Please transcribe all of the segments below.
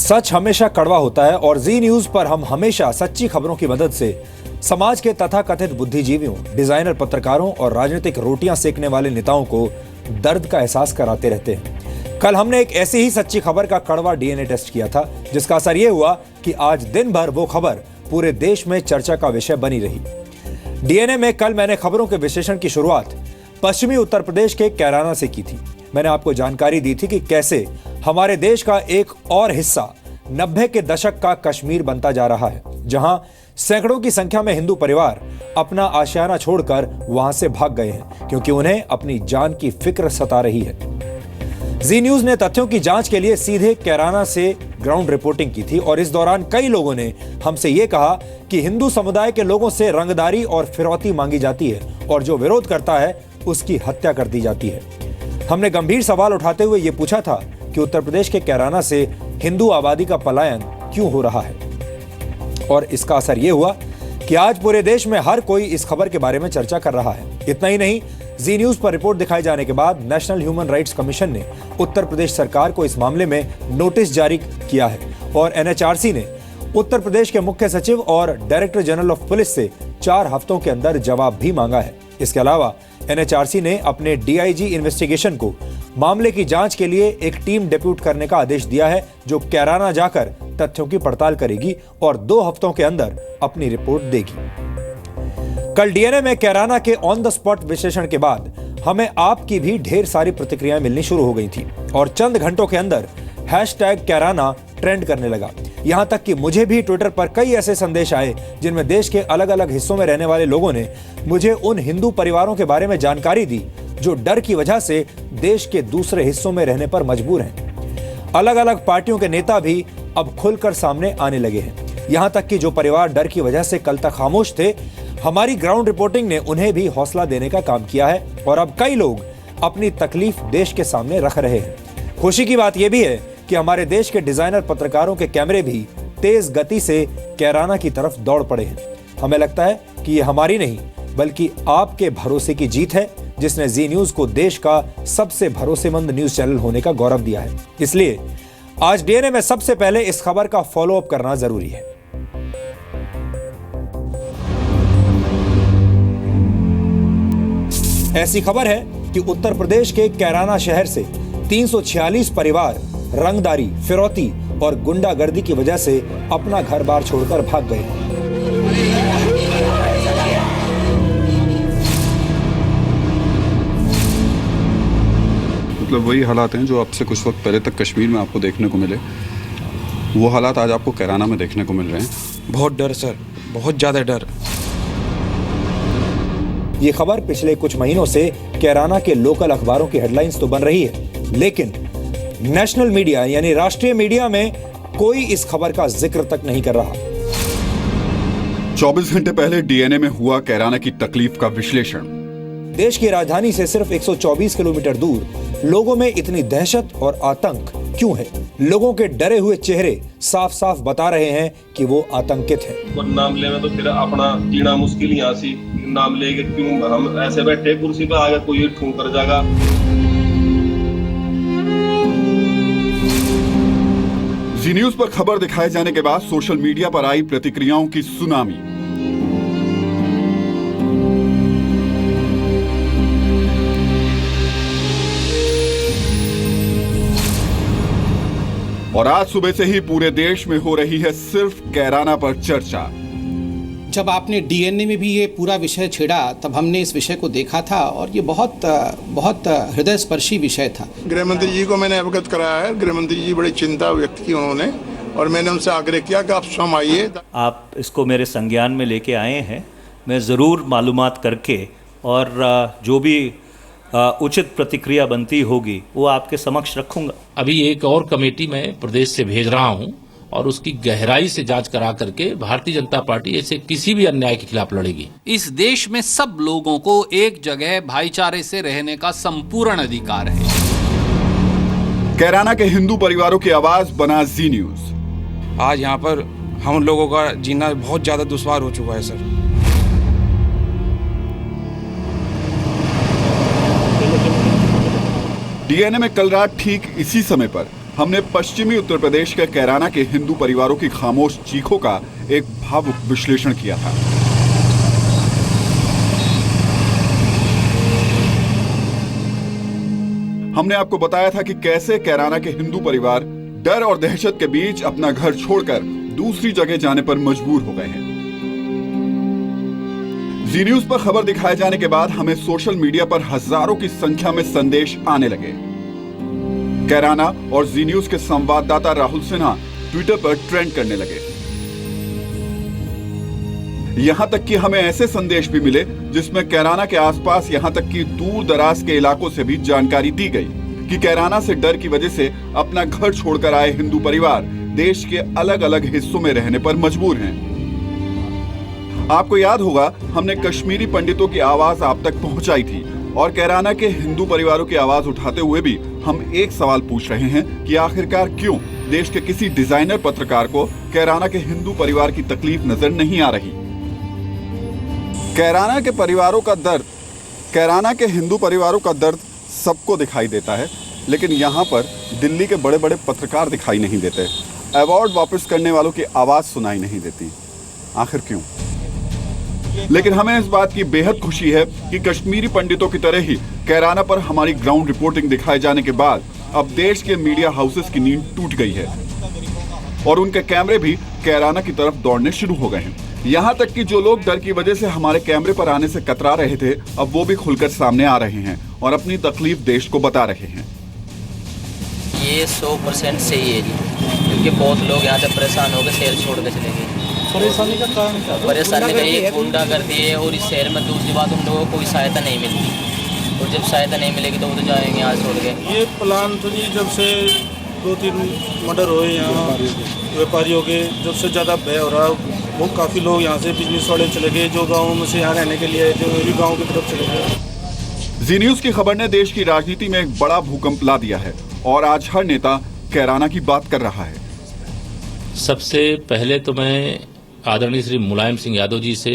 सच हमेशा कड़वा होता है और जी न्यूज पर हम हमेशा सच्ची खबरों की मदद से समाज के तथाकथित बुद्धिजीवियों, डिजाइनर, पत्रकारों और राजनीतिक रोटियां सेकने वाले नेताओं को दर्द का एहसास कराते रहते हैं। कल हमने एक ऐसी ही सच्ची खबर का कड़वा डीएनए टेस्ट किया था, जिसका असर यह हुआ कि आज दिन भर वो खबर पूरे देश में चर्चा का विषय बनी रही। डीएनए में कल मैंने खबरों के विश्लेषण की शुरुआत पश्चिमी उत्तर प्रदेश के कैराना से की थी। मैंने आपको जानकारी दी थी कि कैसे हमारे देश का एक और हिस्सा 90 के दशक का कश्मीर बनता जा रहा है, जहां सैकड़ों की संख्या में हिंदू परिवार अपना आशियाना छोड़कर वहां से भाग गए हैं, क्योंकि उन्हें अपनी जान की फिक्र सता रही है। जी न्यूज ने तथ्यों की जांच के लिए सीधे कैराना से ग्राउंड रिपोर्टिंग की थी और इस दौरान कई लोगों ने हमसे यह कहा कि हिंदू समुदाय के लोगों से रंगदारी और फिरौती मांगी जाती है और जो विरोध करता है उसकी हत्या कर दी जाती है। हमने गंभीर सवाल उठाते हुए यह पूछा था कि उत्तर प्रदेश के कैराना से हिंदू आबादी का पलायन क्यों हो रहा है, और इसका असर यह हुआ कि आज पूरे देश में हर कोई इस खबर के बारे में चर्चा कर रहा है। इतना ही नहीं, जी न्यूज पर रिपोर्ट दिखाए जाने के बाद नेशनल ह्यूमन राइट्स कमीशन ने उत्तर प्रदेश सरकार को इस मामले में नोटिस जारी किया है और एनएचआरसी ने उत्तर प्रदेश के मुख्य सचिव और डायरेक्टर जनरल ऑफ पुलिस से 4 हफ्तों के अंदर जवाब भी मांगा है। इसके अलावा एनएचआरसी ने अपने डीआईजी इन्वेस्टिगेशन को मामले की जांच के लिए एक टीम डिप्यूट करने का आदेश दिया है, जो कैराना जाकर तथ्यों की पड़ताल करेगी और 2 हफ्तों के अंदर अपनी रिपोर्ट देगी। कल डीएनए में कैराना के ऑन द स्पॉट विश्लेषण के बाद हमें आपकी भी ढेर सारी प्रतिक्रियाएं मिलनी शुरू हो गई थी और चंद घंटों के अंदर #कैराना ट्रेंड करने लगा। यहां तक कि मुझे भी ट्विटर पर कई ऐसे संदेश आए जिनमें देश के अलग अलग हिस्सों में रहने वाले लोगों ने मुझे उन हिंदू परिवारों के बारे में जानकारी दी जो डर की वजह से देश के दूसरे हिस्सों में रहने पर मजबूर हैं। अलग अलग पार्टियों के नेता भी अब खुलकर सामने आने लगे हैं। यहां तक कि जो परिवार डर की वजह से कल तक खामोश थे, हमारी ग्राउंड रिपोर्टिंग ने उन्हें भी हौसला देने का काम किया है और अब कई लोग अपनी तकलीफ देश के सामने रख रहे हैं। खुशी की बात यह भी है कि हमारे देश के डिजाइनर पत्रकारों के कैमरे भी तेज गति से कैराना की तरफ दौड़ पड़े हैं। हमें लगता है कि ये हमारी नहीं बल्कि आपके भरोसे की जीत है, जिसने जी न्यूज को देश का सबसे भरोसेमंद न्यूज चैनल होने का गौरव दिया है। इसलिए आज डीएनए में सबसे पहले इस खबर का फॉलोअप करना जरूरी है। ऐसी खबर है कि उत्तर प्रदेश के कैराना शहर से 346 परिवार रंगदारी, फिरौती और गुंडागर्दी की वजह से अपना घर बार छोड़कर भाग गए। मतलब वही हालात हैं जो आपसे कुछ वक्त पहले तक कश्मीर में आपको देखने को मिले, वो हालात आज आपको कैराना में देखने को मिल रहे हैं। बहुत डर सर, बहुत ज़्यादा डर। ये खबर पिछले कुछ महीनों से कैराना के लोकल अखबारों की हेडलाइंस तो बन रही है, लेकिन नेशनल मीडिया यानी राष्ट्रीय मीडिया में कोई इस खबर का जिक्र तक नहीं कर रहा। 24 घंटे पहले डीएनए में हुआ कैराना की तकलीफ का विश्लेषण। देश की राजधानी से सिर्फ 124 किलोमीटर दूर लोगों में इतनी दहशत और आतंक क्यों है? लोगों के डरे हुए चेहरे साफ साफ बता रहे हैं कि वो आतंकित हैं। नाम लेना तो फिर अपना जीना मुश्किल ही आसी, नाम लेके क्यों हम ऐसे बैठे कुर्सी पे, आगे कोई ठूं कर जाएगा। जी न्यूज पर खबर दिखाए जाने के बाद सोशल मीडिया पर आई प्रतिक्रियाओं की सुनामी। और आज सुबह से ही पूरे देश में हो रही है सिर्फ कैराना पर चर्चा। जब आपने डीएनए में भी ये पूरा विषय छेड़ा, तब हमने इस विषय को देखा था और ये बहुत हृदय स्पर्शी विषय था। गृह मंत्री जी को मैंने अवगत कराया है। गृह मंत्री जी बड़ी चिंता व्यक्त की उन्होंने और मैंने उनसे आग्रह किया कि आप स्वयं आइए। आप इसको मेरे संज्ञान में लेके आए हैं, मैं ज़रूर मालूमात करके और जो भी उचित प्रतिक्रिया बनती होगी वो आपके समक्ष रखूंगा। अभी एक और कमेटी मैं प्रदेश से भेज रहा हूं और उसकी गहराई से जांच करा करके भारतीय जनता पार्टी ऐसे किसी भी अन्याय के खिलाफ लड़ेगी। इस देश में सब लोगों को एक जगह भाईचारे से रहने का संपूर्ण अधिकार है। कैराना के हिंदू परिवारों की आवाज बना जी न्यूज। आज यहाँ पर हम लोगों का जीना बहुत ज़्यादा दुश्वार हो चुका है सर। डीएनए में कल रात ठीक इसी समय पर हमने पश्चिमी उत्तर प्रदेश के कैराना के हिंदू परिवारों की खामोश चीखों का एक भावुक विश्लेषण किया था। हमने आपको बताया था कि कैसे कैराना के हिंदू परिवार डर और दहशत के बीच अपना घर छोड़कर दूसरी जगह जाने पर मजबूर हो गए हैं। जी न्यूज पर खबर दिखाए जाने के बाद हमें सोशल मीडिया पर हजारों की संख्या में संदेश आने लगे। कैराना और जी न्यूज के संवाददाता राहुल सिन्हा ट्विटर पर ट्रेंड करने लगे। यहां तक कि हमें ऐसे संदेश भी मिले जिसमें कैराना के आसपास यहां तक कि दूर दराज के इलाकों से भी जानकारी दी गई कि कैराना से डर की वजह से अपना घर छोड़कर आए हिंदू परिवार देश के अलग अलग हिस्सों में रहने पर मजबूर हैं। आपको याद होगा हमने कश्मीरी पंडितों की आवाज आप तक पहुंचाई थी और कैराना के हिंदू परिवारों की आवाज उठाते हुए भी हम एक सवाल पूछ रहे हैं कि आखिरकार क्यों देश के किसी डिजाइनर पत्रकार को कैराना के हिंदू परिवार की तकलीफ नजर नहीं आ रही। कैराना के परिवारों का दर्द, कैराना के हिंदू परिवारों का दर्द सबको दिखाई देता है, लेकिन यहाँ पर दिल्ली के बड़े बड़े पत्रकार दिखाई नहीं देते। अवार्ड वापस करने वालों की आवाज सुनाई नहीं देती। आखिर क्यों? लेकिन हमें इस बात की बेहद खुशी है कि कश्मीरी पंडितों की तरह ही कैराना पर हमारी ग्राउंड रिपोर्टिंग दिखाए जाने के बाद अब देश के मीडिया हाउसेस की नींद टूट गई है और उनके कैमरे भी कैराना की तरफ दौड़ने शुरू हो गए हैं। यहाँ तक कि जो लोग डर की वजह से हमारे कैमरे पर आने से कतरा रहे थे, अब वो भी खुलकर सामने आ रहे हैं और अपनी तकलीफ देश को बता रहे हैं। ये 100% सही है जी, क्योंकि बहुत लोग यहाँ से परेशान हो गए, शहर छोड़ के चले गए। परेशानी का कारण क्या? परेशानी का ये गुंडागर्दी है और इस शहर में दूसरी बात उन लोगों को कोई सहायता नहीं मिलती और जब सहायता नहीं मिलेगी तो वो तो जाएंगे यहाँ छोड़ के। ये प्लान तो जी जब से 2-3 मर्डर हुए यहाँ व्यापारियों के, जब से ज़्यादा भय हो रहा है। वो काफ़ी लोग यहाँ से बिजनेस वाले चले गए, जो गाँव में से यहाँ रहने के लिए जो भी गाँव की तरफ चले गए। जी न्यूज की खबर ने देश की राजनीति में एक बड़ा भूकंप ला दिया है और आज हर नेता कैराना की बात कर रहा है। सबसे पहले तो मैं आदरणीय श्री मुलायम सिंह यादव जी से,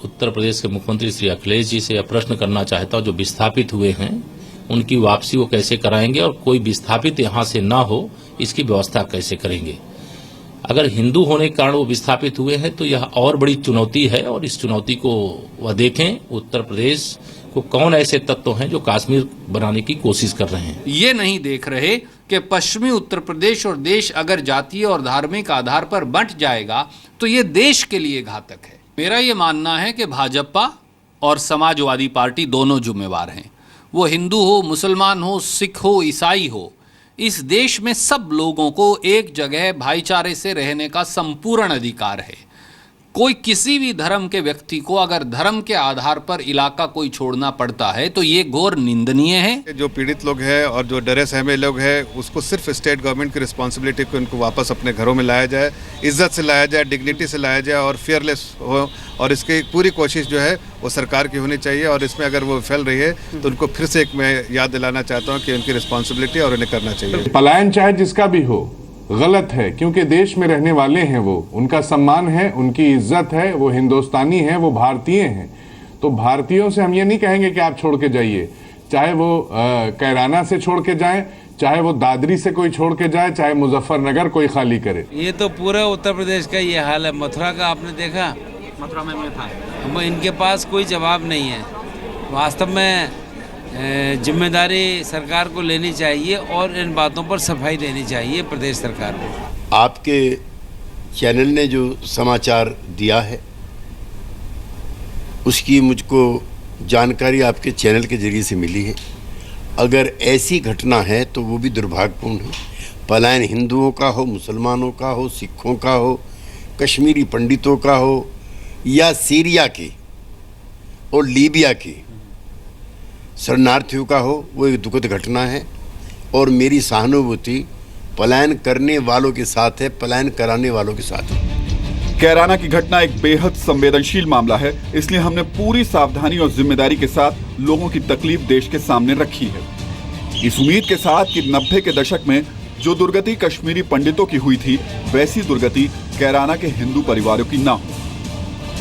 उत्तर प्रदेश के मुख्यमंत्री श्री अखिलेश जी से यह प्रश्न करना चाहता हूं, जो विस्थापित हुए हैं उनकी वापसी वो कैसे कराएंगे और कोई विस्थापित यहां से ना हो इसकी व्यवस्था कैसे करेंगे। अगर हिंदू होने के कारण वो विस्थापित हुए हैं तो यह और बड़ी चुनौती है और इस चुनौती को वह देखें। उत्तर प्रदेश को कौन ऐसे तत्व हैं जो कश्मीर बनाने की कोशिश कर रहे हैं। ये नहीं देख रहे कि पश्चिमी उत्तर प्रदेश और देश अगर जातीय और धार्मिक आधार पर बंट जाएगा तो ये देश के लिए घातक है। मेरा ये मानना है कि भाजपा और समाजवादी पार्टी दोनों जिम्मेवार हैं। वो हिंदू हो, मुसलमान हो, सिख हो, ईसाई हो, इस देश में सब लोगों को एक जगह भाईचारे से रहने का संपूर्ण अधिकार है। कोई किसी भी धर्म के व्यक्ति को अगर धर्म के आधार पर इलाका कोई छोड़ना पड़ता है तो ये घोर निंदनीय है। जो पीड़ित लोग हैं और जो डरे सहमे लोग हैं, उसको सिर्फ स्टेट गवर्नमेंट की रिस्पॉन्सिबिलिटी को उनको वापस अपने घरों में लाया जाए, इज्जत से लाया जाए, डिग्निटी से लाया जाए और फेयरलेस हो। और इसकी पूरी कोशिश जो है वो सरकार की होनी चाहिए और इसमें अगर वो फैल रही है तो उनको फिर से एक मैं याद दिलाना चाहता हूँ कि उनकी रिस्पॉन्सिबिलिटी और उन्हें करना चाहिए। पलायन चाहे जिसका भी हो गलत है, क्योंकि देश में रहने वाले हैं, वो उनका सम्मान है, उनकी इज्जत है, वो हिंदुस्तानी है, वो भारतीय हैं। तो भारतीयों से हम ये नहीं कहेंगे कि आप छोड़ के जाइए, चाहे वो कैराना से छोड़ के जाएं, चाहे वो दादरी से कोई छोड़ के जाए, चाहे मुजफ्फरनगर कोई खाली करे। ये तो पूरा उत्तर प्रदेश का ये हाल है। मथुरा का आपने देखा, मथुरा में मैं था, इनके पास कोई जवाब नहीं है। वास्तव में जिम्मेदारी सरकार को लेनी चाहिए और इन बातों पर सफाई देनी चाहिए प्रदेश सरकार को। आपके चैनल ने जो समाचार दिया है उसकी मुझको जानकारी आपके चैनल के जरिए से मिली है। अगर ऐसी घटना है तो वो भी दुर्भाग्यपूर्ण है। पलायन हिंदुओं का हो, मुसलमानों का हो, सिखों का हो, कश्मीरी पंडितों का हो या सीरिया के और लीबिया के शरणार्थियों का हो, वो एक दुखद घटना है और मेरी सहानुभूति पलायन करने वालों के साथ है, पलायन कराने वालों के साथ है। कैराना की घटना एक बेहद संवेदनशील मामला है, इसलिए हमने पूरी सावधानी और जिम्मेदारी के साथ लोगों की तकलीफ देश के सामने रखी है, इस उम्मीद के साथ कि 90 के दशक में जो दुर्गति कश्मीरी पंडितों की हुई थी वैसी दुर्गति कैराना के हिंदू परिवारों की ना हो।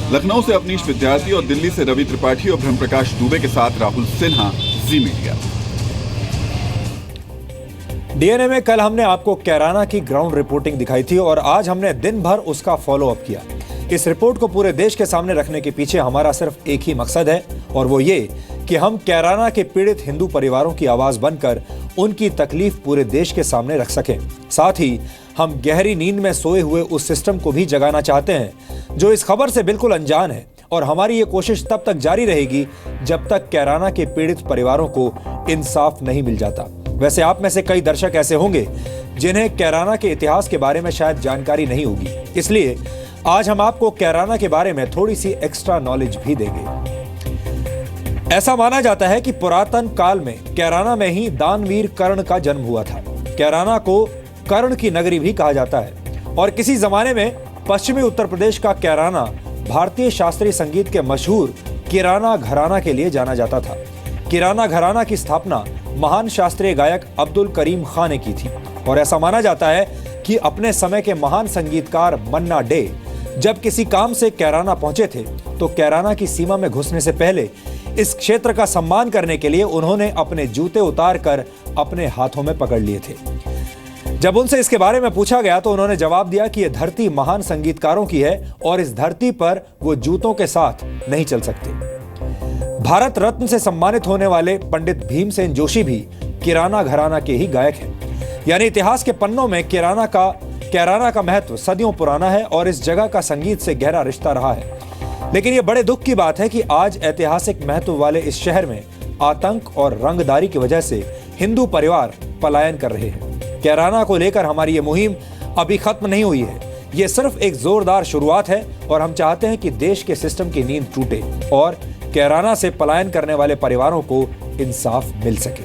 लखनऊ से अवनीश विद्यार्थी और दिल्ली से रवि त्रिपाठी और ब्रह्म प्रकाश दुबे के साथ राहुल सिन्हा, जी मीडिया। डीएनए में कल हमने आपको कैराना की ग्राउंड रिपोर्टिंग दिखाई थी और आज हमने दिन भर उसका फॉलो अप किया। इस रिपोर्ट को पूरे देश के सामने रखने के पीछे हमारा सिर्फ एक ही मकसद है और वो ये कि हम कैराना के पीड़ित हिंदू परिवारों की आवाज बनकर उनकी तकलीफ पूरे देश के सामने रख सकें। साथ ही हम गहरी नींद में सोए हुए उस सिस्टम को भी जगाना चाहते हैं जो इस खबर से बिल्कुल अनजान है, और हमारी ये कोशिश तब तक जारी रहेगी जब तक कैराना के पीड़ित परिवारों को इंसाफ नहीं मिल जाता। वैसे आप में से कई दर्शक ऐसे होंगे जिन्हें कैराना के इतिहास के बारे में शायद जानकारी नहीं होगी, इसलिए आज हम आपको कैराना के बारे में थोड़ी सी एक्स्ट्रा नॉलेज भी देंगे। ऐसा माना जाता है कि पुरातन काल में कैराना में ही दानवीर कर्ण का जन्म हुआ था। कैराना को कर्ण की नगरी भी कहा जाता है और किसी जमाने में पश्चिमी उत्तर प्रदेश का कैराना भारतीय शास्त्रीय संगीत के मशहूर किराना घराना के लिए जाना जाता था। किराना घराना की स्थापना महान शास्त्रीय गायक अब्दुल करीम खान ने की थी और ऐसा माना जाता है कि अपने समय के महान संगीतकार मन्ना डे जब किसी काम से कैराना पहुंचे थे तो कैराना की सीमा में घुसने से पहले इस क्षेत्र का सम्मान करने के लिए उन्होंने अपने जूते उतार कर अपने हाथों में पकड़ लिए थे। जब उनसे इसके बारे में पूछा गया तो उन्होंने जवाब दिया कि यह धरती महान संगीतकारों की है और इस धरती पर वो जूतों के साथ नहीं चल सकते। भारत रत्न से सम्मानित होने वाले पंडित भीमसेन जोशी भी किराना घराना के ही गायक हैं। यानी इतिहास के पन्नों में कैराना का महत्व सदियों पुराना है और इस जगह का संगीत से गहरा रिश्ता रहा है। लेकिन यह बड़े दुख की बात है कि आज ऐतिहासिक महत्व वाले इस शहर में आतंक और रंगदारी की वजह से हिंदू परिवार पलायन कर रहे हैं। कैराना को लेकर हमारी ये मुहिम अभी खत्म नहीं हुई है, ये सिर्फ एक जोरदार शुरुआत है और हम चाहते हैं कि देश के सिस्टम की नींद टूटे और कैराना से पलायन करने वाले परिवारों को इंसाफ मिल सके।